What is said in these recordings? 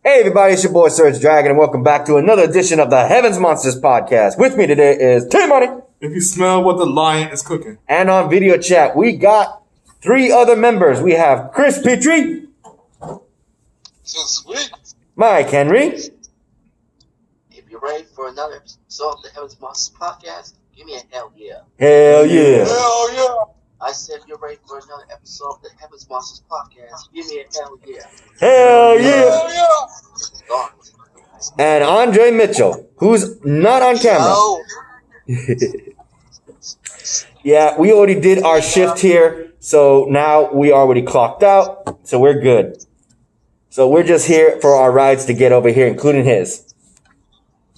Hey everybody, it's your boy SergDragon, and welcome back to another edition of the Heavens Monsters podcast. With me today is T-Money. If you smell what the lion is cooking. And on video chat, we got 3 other members. We have Chris Petrie. So sweet. Mike Henry. If you're ready for another episode of the Heavens Monsters podcast, give me a hell yeah. Hell yeah. Hell yeah. I said if you're ready for another episode of the Heavens Monsters podcast, give me a hell yeah. Hell yeah. Hell yeah. Start. And Andre Mitchell, who's not on camera. No. Yeah, we already did our shift here, so now we already clocked out, so we're good. So we're just here for our rides to get over here, including his.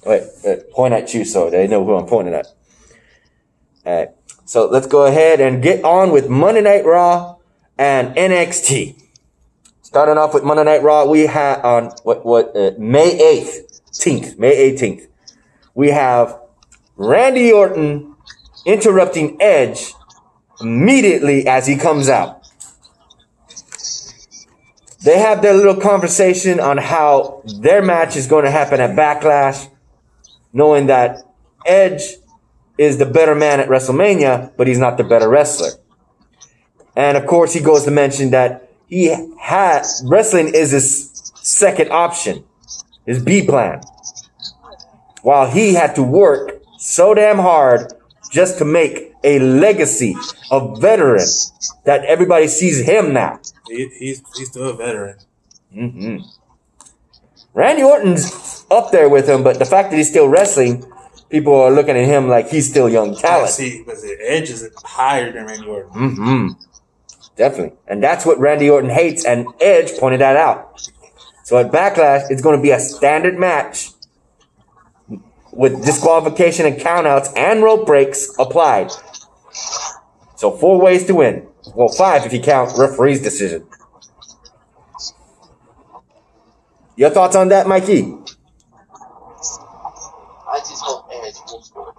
Wait, point at you so they know who I'm pointing at. All right, so let's go ahead and get on with Monday Night Raw and NXT. Starting off with Monday Night Raw, we had on May 18th, we have Randy Orton interrupting Edge immediately as he comes out. They have their little conversation on how their match is going to happen at Backlash, knowing that Edge is the better man at WrestleMania, but he's not the better wrestler. And of course, he goes to mention that wrestling is his second option, his B plan, while he had to work so damn hard just to make a legacy of veteran that everybody sees him now. He's still a veteran. Mm-hmm. Randy Orton's up there with him, but the fact that he's still wrestling, people are looking at him like he's still young talent. See, but the Edge is higher than Randy Orton. Mm-hmm. Definitely. And that's what Randy Orton hates, and Edge pointed that out. So at Backlash, it's going to be a standard match with disqualification and countouts and rope breaks applied. So 4 ways to win. Well, 5 if you count referee's decision. Your thoughts on that, Mikey? I just hope Edge will score.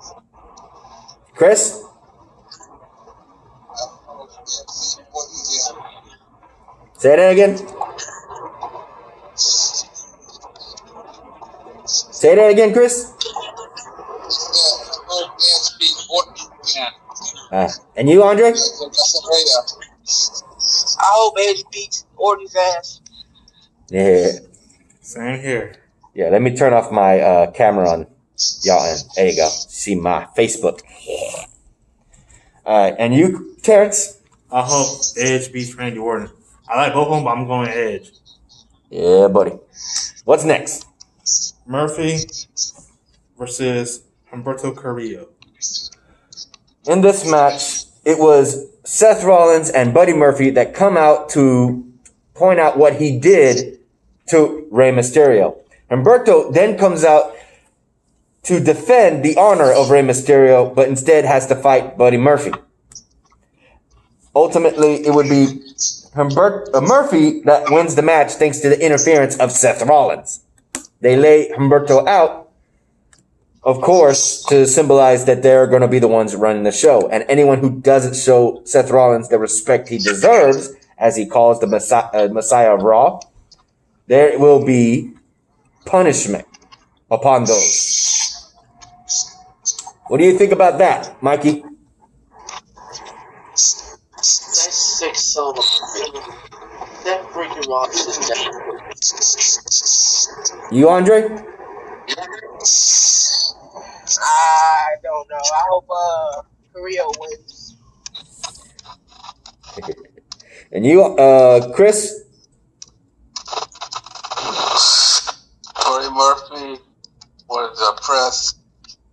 Chris? Say that again. Say that again, Chris. And you, Andre? I hope Edge beats Orton's ass. Yeah. Same here. Yeah, let me turn off my camera on y'all end. There you go. See my Facebook. Alright, and you, Terrence? I hope Edge beats Randy Orton. I like both of them, but I'm going Edge. Yeah, buddy. What's next? Murphy versus Humberto Carrillo. In this match, it was Seth Rollins and Buddy Murphy that come out to point out what he did to Rey Mysterio. Humberto then comes out to defend the honor of Rey Mysterio, but instead has to fight Buddy Murphy. Ultimately, it would be Murphy that wins the match thanks to the interference of Seth Rollins. They lay Humberto out, of course, to symbolize that they're going to be the ones running the show. And anyone who doesn't show Seth Rollins the respect he deserves, as he calls the Messiah of Raw, there will be punishment upon those. What do you think about that, Mikey? That sick son of a bitch. That freaking Rollins is dead. You, Andre? I don't know. I hope Carrillo wins. And you, Chris? Buddy Murphy would press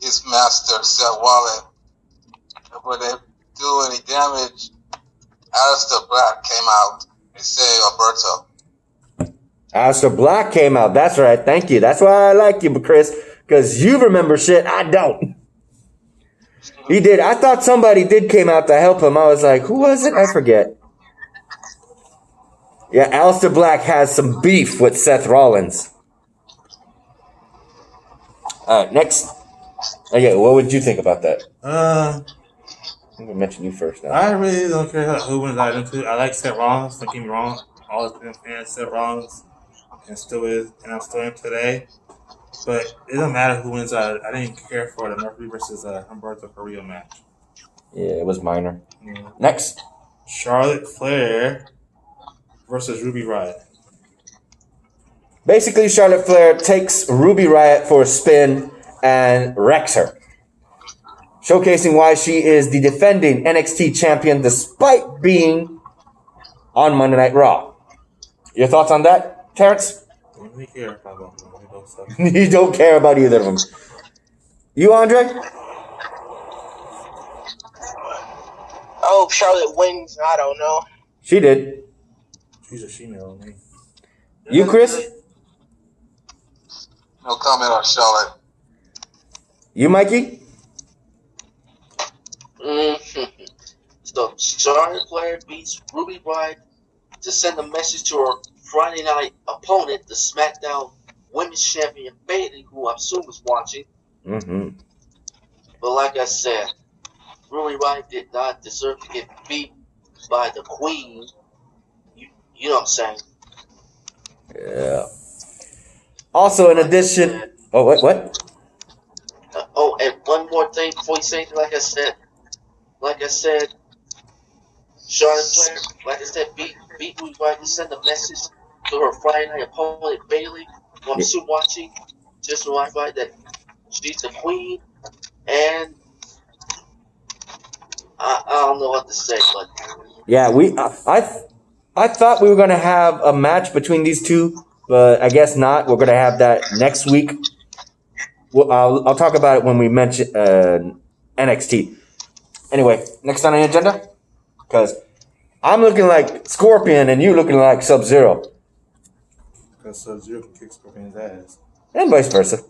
his master, Seth Rollins. Would they do any damage? Aleister Black came out and said Humberto. Aleister Black came out. That's right. Thank you. That's why I like you, Chris, because you remember shit I don't. He did. I thought somebody did came out to help him. I was like, who was it? I forget. Yeah, Aleister Black has some beef with Seth Rollins. All right, next. Okay, what would you think about that? I'm going to mention you first now. I really don't care who wins either two. I like Seth Rollins, don't get me wrong. Always been a fan of Seth Rollins. and still is, and I'm still in today. But it doesn't matter who wins. I didn't care for the Murphy versus Humberto Carrillo match. Yeah, it was minor. Yeah. Next. Charlotte Flair versus Ruby Riott. Basically, Charlotte Flair takes Ruby Riott for a spin and wrecks her, showcasing why she is the defending NXT champion despite being on Monday Night Raw. Your thoughts on that, Terrence? Don't really care about both of them. You don't care about either of them. You, Andre? I hope Charlotte wins. I don't know. She did. She's a she-male, man. You, Chris? No comment on Charlotte. You, Mikey? Mm-hmm. So Charlotte Flair beats Ruby Riott to send a message to her Friday night opponent, the SmackDown Women's Champion Bayley, who I assume is watching. Mm-hmm. But like I said, Ruby Riott did not deserve to get beat by the Queen. You know what I'm saying? Yeah. Also, in addition... Oh, what? And one more thing before you say anything, like I said, Charlotte Flair, like I said, beat Ruby Riott to send a message to her Friday night opponent, Bayley, who I'm still watching, just to remind everybody that she's the Queen, and I don't know what to say, but... Yeah, I thought we were going to have a match between these two, but I guess not. We're going to have that next week. Well, I'll talk about it when we mention NXT. Anyway, next on the agenda, because I'm looking like Scorpion and you looking like Sub-Zero. Because Sub-Zero can kick Scorpion's ass. And vice versa.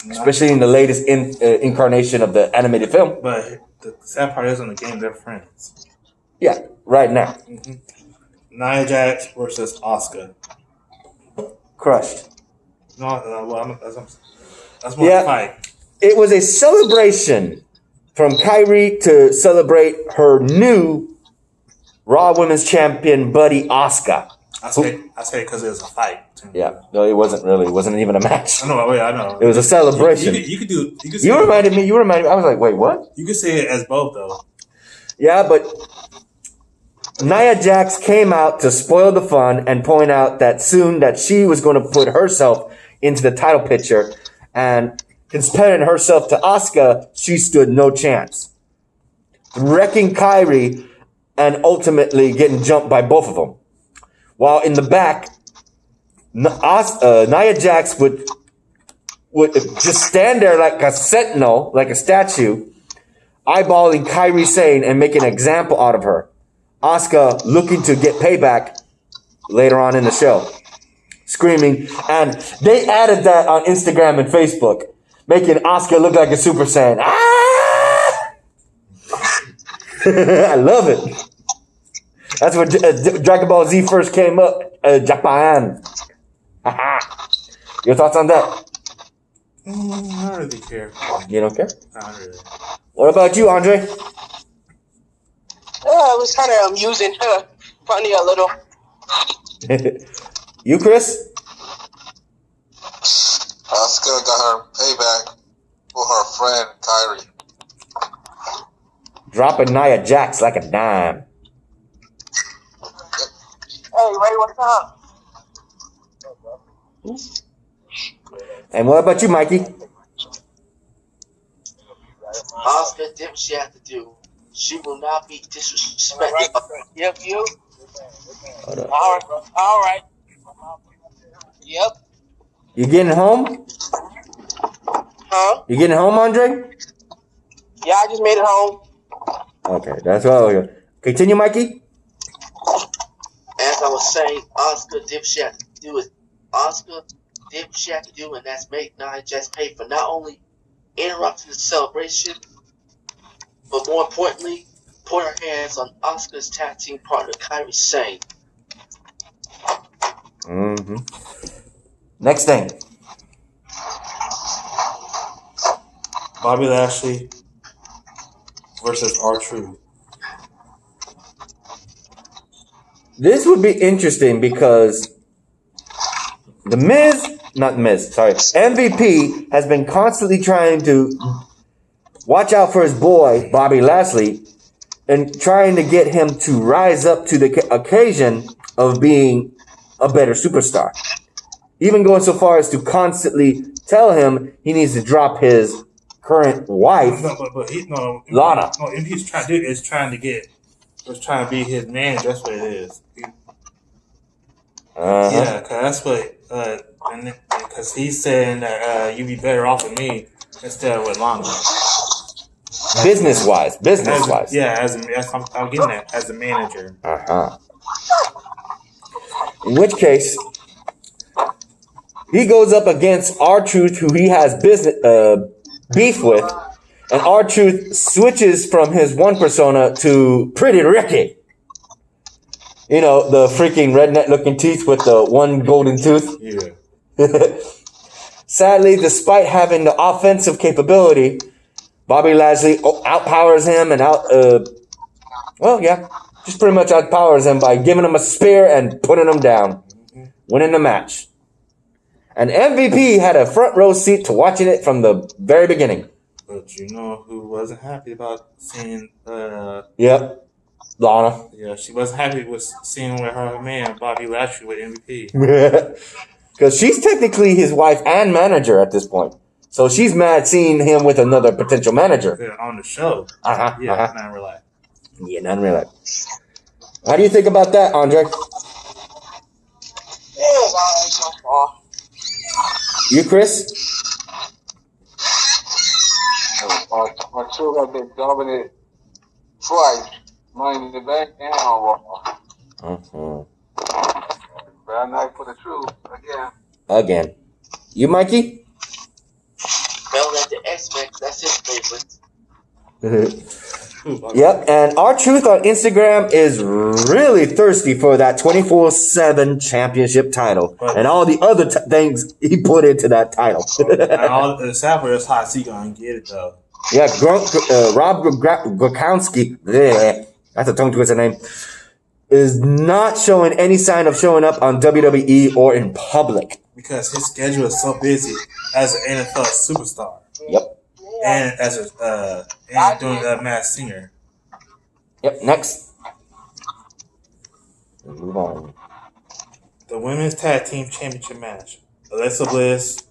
Especially in the latest incarnation of the animated film. But the sad part is on the game, they're friends. Yeah, right now. Mm-hmm. Nia Jax versus Asuka. Crushed. No, that's more a fight. It was a celebration from Kyrie to celebrate her new Raw Women's Champion buddy Asuka. I say because it was a fight. Yeah, no, it wasn't really. It wasn't even a match. I know. It was a celebration. You reminded me. I was like, wait, what? You could say it as both, though. Yeah, but Nia Jax came out to spoil the fun and point out that soon that she was going to put herself into the title picture, and comparing herself to Asuka, she stood no chance, wrecking Kyrie and ultimately getting jumped by both of them. While in the back, Nia Jax would just stand there like a sentinel, like a statue, eyeballing Kyrie Sane and making an example out of her. Asuka looking to get payback later on in the show, screaming, and they added that on Instagram and Facebook, making Asuka look like a Super Saiyan. Ah! I love it. That's when Dragon Ball Z first came up, Japan. Your thoughts on that? I don't really care. You don't care? Not really. What about you, Andre? It was kind of amusing, funny a little. You, Chris? Asuka got her payback for her friend Kyrie. Dropping Nia Jax like a dime. Hey, Ray, what's up? And what about you, Mikey? Asuka did what she had to do. She will not be disrespected. Yep, you. Hold up. All right. Yep. You getting home? Huh? You getting home, Andre? Yeah, I just made it home. Okay, that's all. Continue, Mikey. As I was saying, Asuka did what she had to do. And that's make Nia Jax pay for not only interrupting the celebration, but more importantly, put her hands on Asuka's tag team partner, Kairi Sane. Mm-hmm. Next thing. Bobby Lashley versus RTruth. This would be interesting because MVP has been constantly trying to watch out for his boy, Bobby Lashley, and trying to get him to rise up to the occasion of being a better superstar. Even going so far as to constantly tell him he needs to drop his current wife, Lana. No, MVP's trying to be his manager. That's what it is. Yeah, because that's what. Because he's saying that you'd be better off with me instead of with Lana. Business wise. Yeah, I'm getting that as a manager. In which case, he goes up against RTruth, who he has business beef with, and RTruth switches from his one persona to Pretty Ricky. You know, the freaking redneck-looking teeth with the one golden tooth. Yeah. Sadly, despite having the offensive capability, Bobby Lashley outpowers him and just pretty much outpowers him by giving him a spear and putting him down, winning the match. And MVP had a front row seat to watching it from the very beginning. But you know who wasn't happy about seeing... Yep. Lana. Yeah, she wasn't happy with seeing with her man, Bobby Lashley, with MVP. Because she's technically his wife and manager at this point. So she's mad seeing him with another potential manager. Yeah, on the show. Not in real life. Yeah, not in real life. How do you think about that, Andre? So far. You, Chris? My two have been dominant twice. Money in the bank and on Raw. Bad night for the truth again. You, Mikey? Bell at the X-Men, that's his favorite. Yep, and RTruth on Instagram is really thirsty for that 24/7 championship title and all the other things he put into that title. And all the Sapphire is hot, so he gonna get it though. Yeah, Rob Gronkowski, that's a tongue twister name, is not showing any sign of showing up on WWE or in public. Because his schedule is so busy as an NFL superstar. Yep. And as and doing a Masked Singer. Yep, next. Move on. The Women's Tag Team Championship match. Alexa Bliss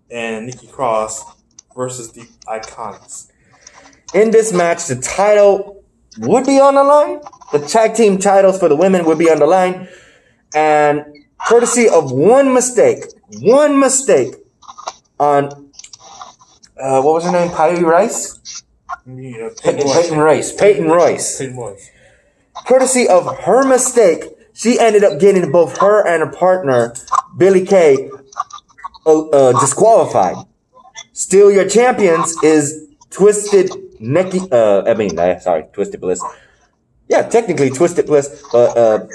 and Nikki Cross versus the Iconics. In this match, the title would be on the line. The tag team titles for the women would be on the line. And courtesy of one mistake on, what was her name? Patty Rice? Yeah, Peyton Royce. Courtesy of her mistake, she ended up getting both her and her partner, Billie Kay, disqualified. Still, your champions is Twisted Bliss. Yeah, technically Twisted Bliss, but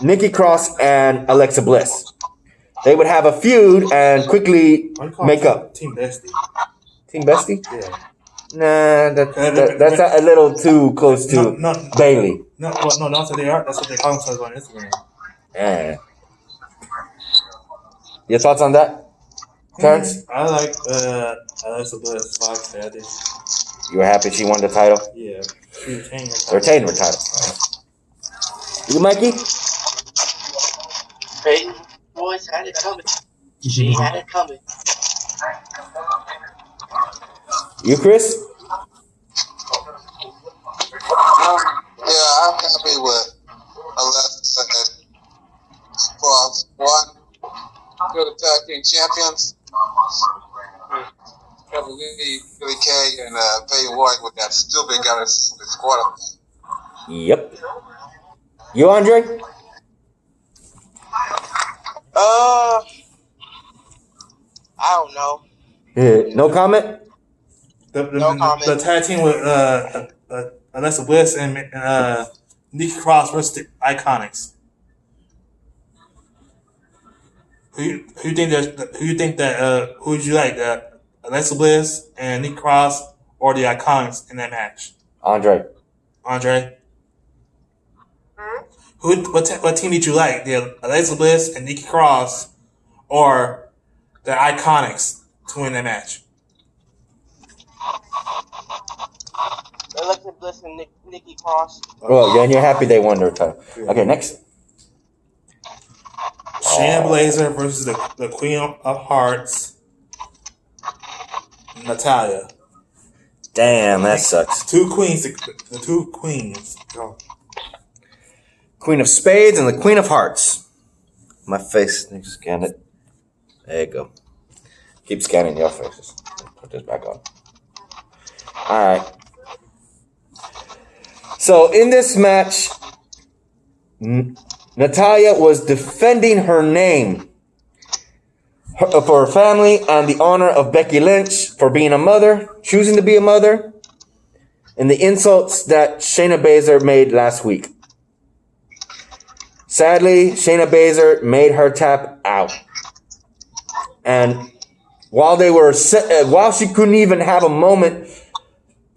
Nikki Cross and Alexa Bliss. They would have a feud and quickly make up. Team Bestie. Team Bestie? Yeah. Nah, that's a little too close to Bailey. No, that's what they are. That's what they call themselves on Instagram. Yeah. Your thoughts on that, Terrence? I like Alexa Bliss. You were happy she won the title? Yeah. She retained her title. You, Mikey? Peyton Royce had it coming. She had it coming. You, Chris? Yeah, I'm happy with Alexa and Cross. One, they're the tag team champions. Can't believe Billie Kay and Peyton Royce with that stupid guy that's quarter. Yep. You, Andre? I don't know. No comment? No comment. The tag team with Alexa Bliss and Nikki Cross versus the Iconics. Who you think would you like? Alexa Bliss and Nikki Cross or the Iconics in that match? Andre. What team did you like? The Alexa Bliss and Nikki Cross or the Iconics to win that match. Alexa Bliss and Nikki Cross. Well, yeah, and you're happy they won their title. Okay, next. Shayna Baszler versus the Queen of Hearts, Natalya. Damn, that sucks. Two queens. The two queens. Go. Queen of Spades and the Queen of Hearts. My face, let me scan it. There you go. Keep scanning your faces. Put this back on. Alright. So in this match, Natalya was defending her name for her family and the honor of Becky Lynch for being a mother, choosing to be a mother, and the insults that Shayna Baszler made last week. Sadly, Shayna Baszler made her tap out. And while she couldn't even have a moment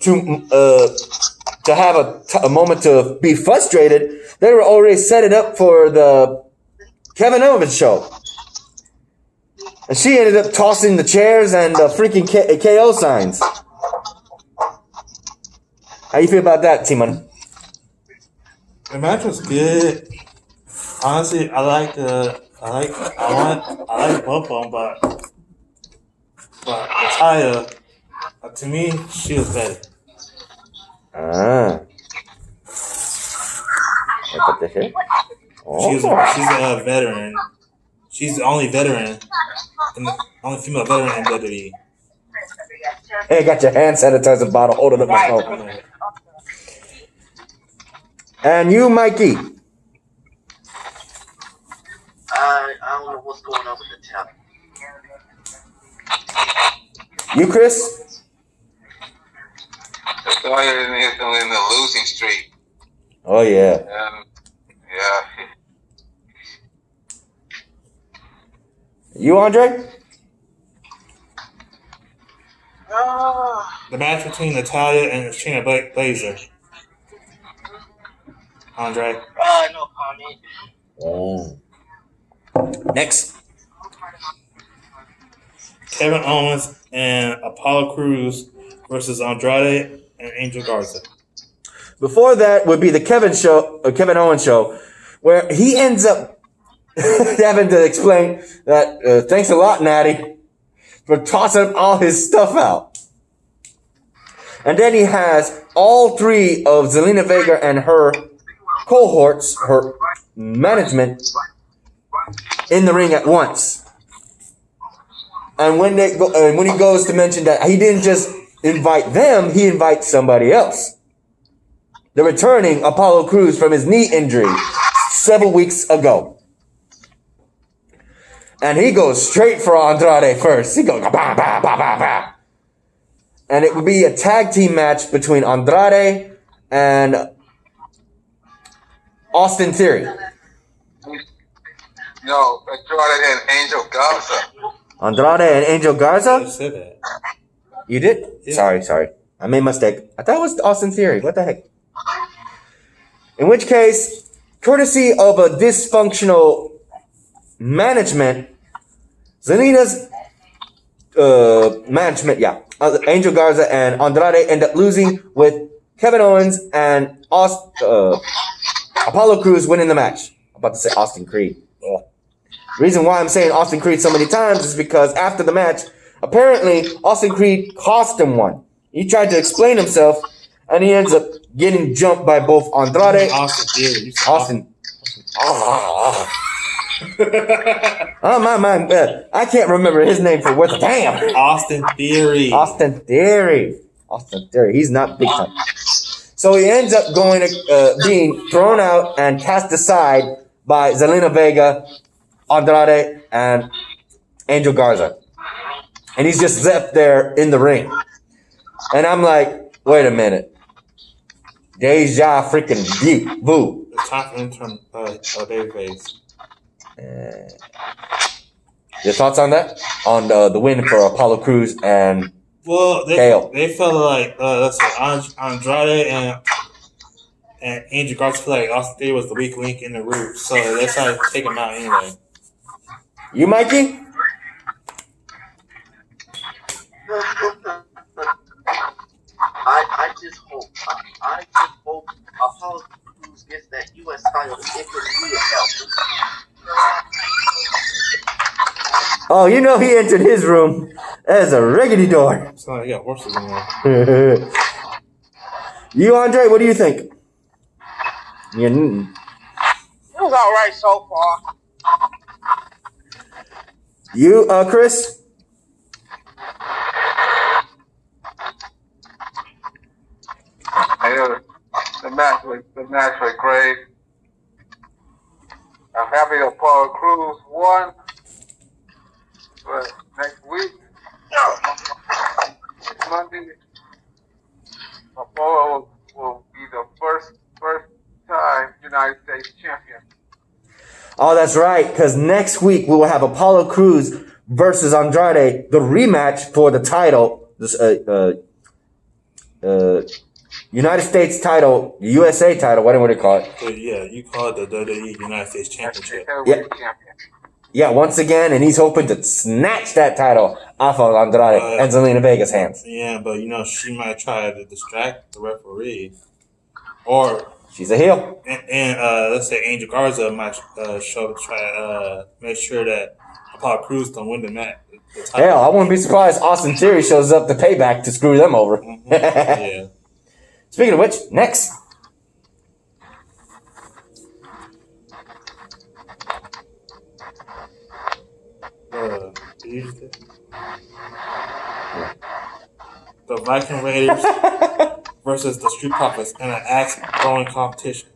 to have a moment to be frustrated, they were already set it up for the Kevin Owens show. And she ended up tossing the chairs and the freaking KO signs. How you feel about that, Timon? The match was good. Honestly, I like both of them, but Natalya, to me, she was better. Ah. I put this here. Oh. She's a veteran. She's the only veteran, only female veteran in WWE. Hey, got your hand sanitizer bottle holding up my phone. And you, Mikey. I don't know what's going on with the town. You, Chris? Natalya is in the losing streak. Oh, yeah. Yeah. You, Andre? The match between Natalya and Shayna Baszler. Andre. No comment. Oh. Next. Kevin Owens and Apollo Crews versus Andrade and Angel Garza. Before that would be the Kevin Owens show, where he ends up having to explain that thanks a lot, Natty, for tossing all his stuff out. And then he has all three of Zelina Vega and her cohorts, her management, in the ring at once. And when he goes to mention that he didn't just invite them, he invites somebody else. The returning Apollo Crews from his knee injury several weeks ago. And he goes straight for Andrade first. He goes, bah, bah, bah, bah, bah. And it would be a tag team match between Andrade and Austin Theory. No, Andrade and Angel Garza. Andrade and Angel Garza? I said that. You did? Yeah. Sorry. I made a mistake. I thought it was Austin Theory. What the heck? In which case, courtesy of a dysfunctional management, Zelina's management, Angel Garza and Andrade end up losing with Kevin Owens and Apollo Crews winning the match. I'm about to say Austin Creed. Ugh. Reason why I'm saying Austin Creed so many times is because after the match, apparently Austin Creed cost him one. He tried to explain himself, and he ends up getting jumped by both Andrade. Austin Theory. Austin. Oh my! I can't remember his name for worth a damn. Austin Theory. Austin Theory. He's not big time. So he ends up being thrown out and cast aside by Zelina Vega, Andrade, and Angel Garza. And he's just left there in the ring. And I'm like, wait a minute. Deja freaking vu. The top intern babyface. Your thoughts on that? On the win for Apollo Crews and Well, KO. they felt like Andrade and Angel Garza felt like Austin Theory was the weak link in the group, so they decided to take him out anyway. You, Mikey? I just hope Apollo Crews gets that U.S. title if it's Rhea help. Oh, you know he entered his room as a rickety door. So I got horses in there. You, Andre, what do you think? It was alright so far. You, Chris? The match was great. I'm happy Apollo Crews won. But next week, Monday, Apollo will be the first time United States champion. Oh, that's right, because next week we will have Apollo Crews versus Andrade, the rematch for the title, this United States title, USA title, whatever they call it. So, yeah, you call it the WWE United States Championship. Yeah, once again, and he's hoping to snatch that title off of Andrade and Zelina Vega's hands. Yeah, but she might try to distract the referee, or she's a heel. And let's say Angel Garza might show to try to make sure that Apollo Crews don't win the match. Hell, I wouldn't be surprised Austin Theory shows up to Payback to screw them over. Mm-hmm. Yeah. Speaking of which, next. The Viking Raiders versus the Street Profits in an axe throwing competition.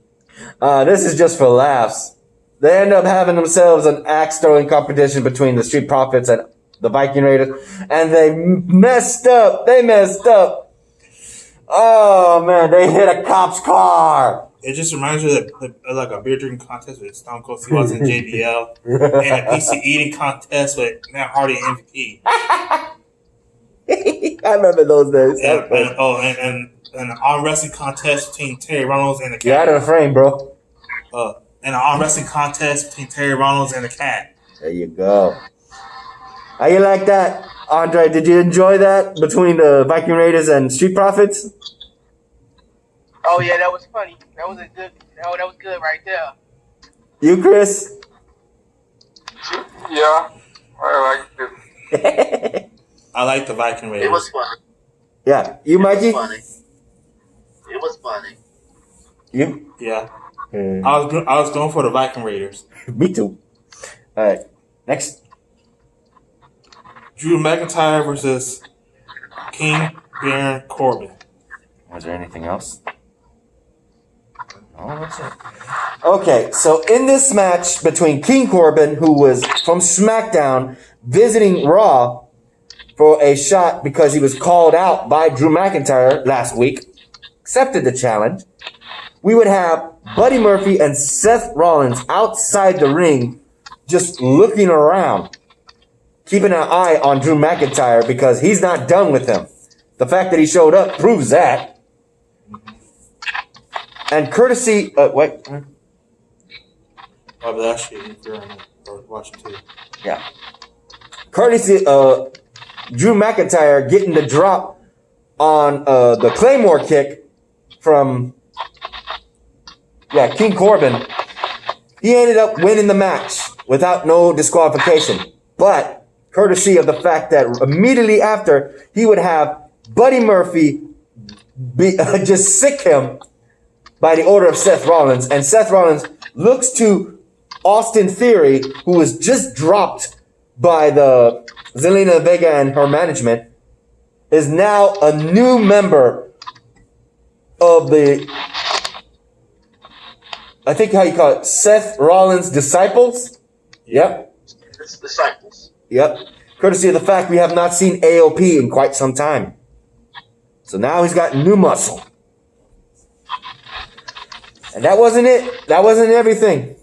This is just for laughs. They end up having themselves an axe throwing competition between the Street Profits and the Viking Raiders, and they messed up. Oh man, they hit a cop's car. It just reminds me of like a beer drinking contest with Stone Cold Steve Austin and JBL, and a PC eating contest with Matt Hardy and MVP. I remember those days. And an arm wrestling contest between Terry Reynolds and the cat. You're out of the frame, bro. And an arm wrestling contest between Terry Reynolds and the cat. There you go. How you like that, Andre? Did you enjoy that between the Viking Raiders and Street Profits? Oh yeah, that was funny. That was good right there. You, Chris? Yeah, I like it. I like the Viking Raiders. It was funny. Yeah. You, Mikey? It was funny. You? Yeah. I was going for the Viking Raiders. Me too. All right. Next. Drew McIntyre versus King Baron Corbin. Was there anything else? No, that's it. Okay, so in this match between King Corbin, who was from SmackDown, visiting Raw for a shot because he was called out by Drew McIntyre last week, accepted the challenge. We would have Buddy Murphy and Seth Rollins outside the ring just looking around, keeping an eye on Drew McIntyre because he's not done with him. The fact that he showed up proves that. And courtesy, wait. Oh, but actually, if you're watching too. Yeah. Courtesy, Drew McIntyre getting the drop on the Claymore kick from, King Corbin. He ended up winning the match without no disqualification. But courtesy of the fact that immediately after, he would have Buddy Murphy just sick him by the order of Seth Rollins. And Seth Rollins looks to Austin Theory, who was just dropped by the Zelina Vega and her management, is now a new member of the, I think how you call it, Seth Rollins Disciples? Yep. Disciples. Yep. Courtesy of the fact we have not seen AOP in quite some time. So now he's got new muscle. And that wasn't it. That wasn't everything.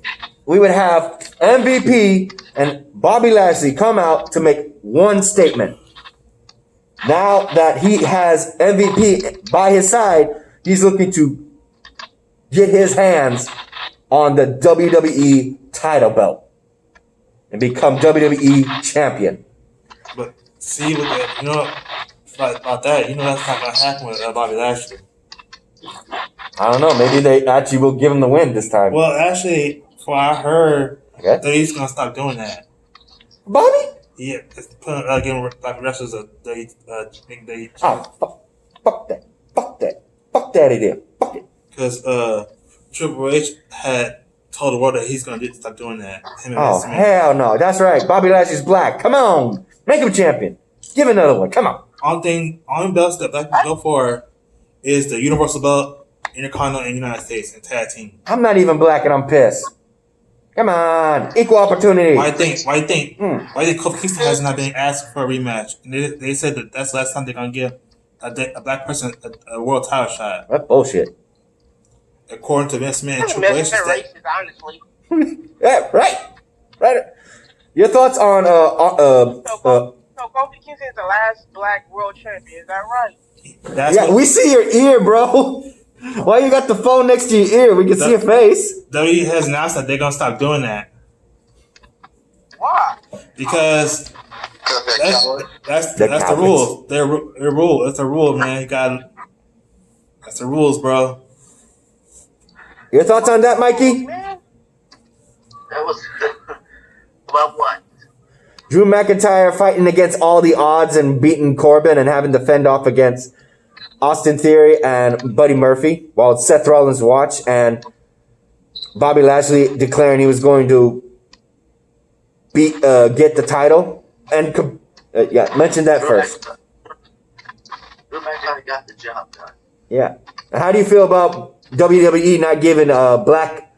We would have MVP and Bobby Lashley come out to make one statement. Now that he has MVP by his side, he's looking to get his hands on the WWE title belt and become WWE champion. But see, with that, about that. You know that's not gonna happen with Bobby Lashley. I don't know. Maybe they actually will give him the win this time. Well, actually, from what I heard, Okay. he's gonna stop doing that. Bobby? Yeah, it's giving like wrestlers they Fuck that. Fuck that idea. Fuck it. because Triple H had told the world that he's gonna stop doing that. Him and Oh, Vince McMahon. hell no. That's right. Bobby Lashley's black. Come on. Make him champion. Give another one. Come on. Only belts that black people go for is the Universal Belt, Intercontinental, and United States, and tag team. I'm not even black and I'm pissed. Come on. Equal opportunity. Why do you think Kofi Kingston has not been asked for a rematch? And they said that that's the last time they're gonna give a black person a world title shot. That's bullshit. According to Vince McMahon and That's Triple H. racist, honestly. Yeah, right. Your thoughts on So Kofi Kingston is the last black world champion. Is that right? we see your ear, bro. Why you got the phone next to your ear? We can see your face. WWE has announced that they're gonna stop doing that Why? because that's the cowards. rule. Their rule. It's a rule, man. That's the rules, bro. Your thoughts on that, Mikey? Man, That was about what? Drew McIntyre fighting against all the odds and beating Corbin and having to fend off against Austin Theory and Buddy Murphy while it's Seth Rollins' watch, and Bobby Lashley declaring he was going to get the title. And mention that first. Drew McIntyre got the job done. Yeah. How do you feel about WWE not giving black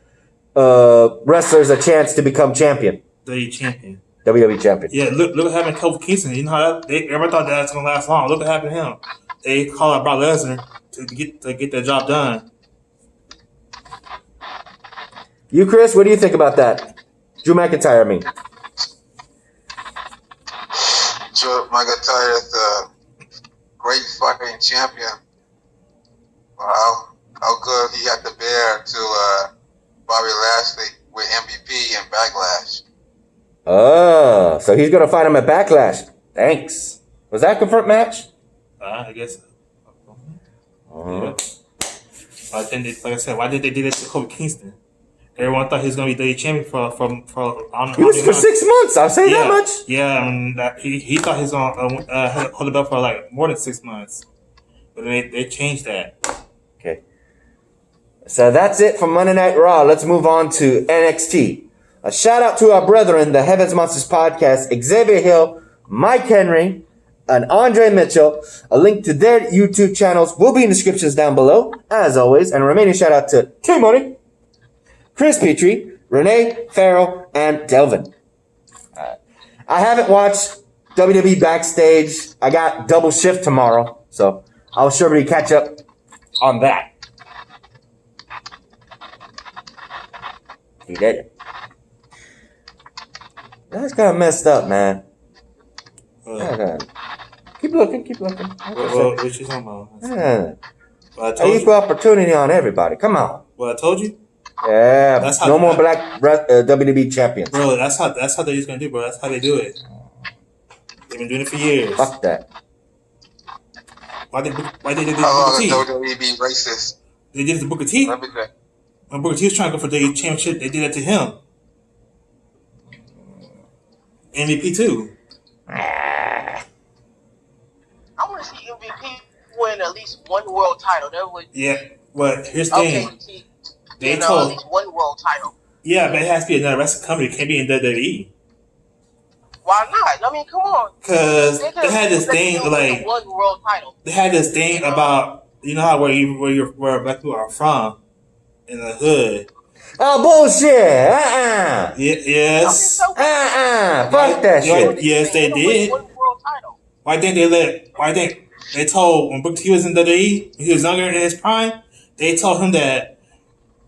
wrestlers a chance to become champion? WWE champion. WWE champion. Yeah, look what happened to Kofi Kingston. You know how everybody thought that was gonna last long. Look what happened to him. They called out Brock Lesnar to get their job done. You, Chris, what do you think about that? Drew McIntyre, I mean. Drew McIntyre is a great fucking champion. How good he had to bear to Bobby Lashley with MVP and Backlash. Oh, so he's going to fight him at Backlash. Thanks. Was that a confirmed match? I guess. Yeah. I think like I said, why did they do this to Kofi Kingston? Everyone thought he was going to be the champion for I don't know. He was for 6 months. I'll say that much. Yeah, he thought he was going to hold the belt for like more than 6 months, but they changed that. Okay. So that's it for Monday Night Raw. Let's move on to NXT. A shout out to our brethren, the Heavens Monsters podcast, Xavier Hill, Mike Henry, and Andre Mitchell. A link to their YouTube channels will be in the descriptions down below, as always. And a remaining shout out to T-Money, Chris Petrie, Renee, Farrell, and Delvin. I haven't watched WWE Backstage. I got double shift tomorrow, so I'll surely catch up on that. He did it. That's kind of messed up, man. Keep looking. What you talking about? Yeah. Well, I told Equal opportunity on everybody. Come on. Well, I told you, Yeah. That's how- No more black WWE champions. bro. That's how they're just gonna do, bro. That's how they do it. They've been doing it for years. Fuck that. Why did they do How long Booker is T? WWE being racist? They did it to Booker T. Let me think. When Booker T was trying to go for the championship, they did that to him. MVP too. I want to see MVP win at least one world title. That would Yeah, but here's the thing. see, They at told, least one world title. yeah, but it has to be another wrestling company. It can't be in WWE. Why not? I mean, come on. Cause they could've had this let thing you win like one world title. they had this thing about how where black people are from in the hood. Oh, bullshit. Yes. Fuck that shit. Yes, they did. One world title. Why think they told when Booker T was in WWE, when he was younger in his prime, they told him that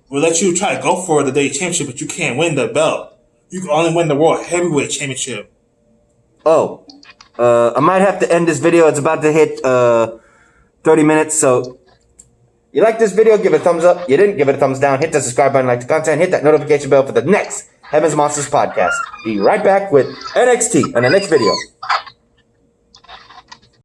we'll let you try to go for the WWE championship, but you can't win the belt. You can only win the World Heavyweight Championship. Oh, I might have to end this video. It's about to hit 30 minutes. So, you like this video? Give it a thumbs up. You didn't? Give it a thumbs down. Hit the subscribe button, like the content. Hit that notification bell for the next Heavens Monsters podcast. Be right back with NXT on the next video.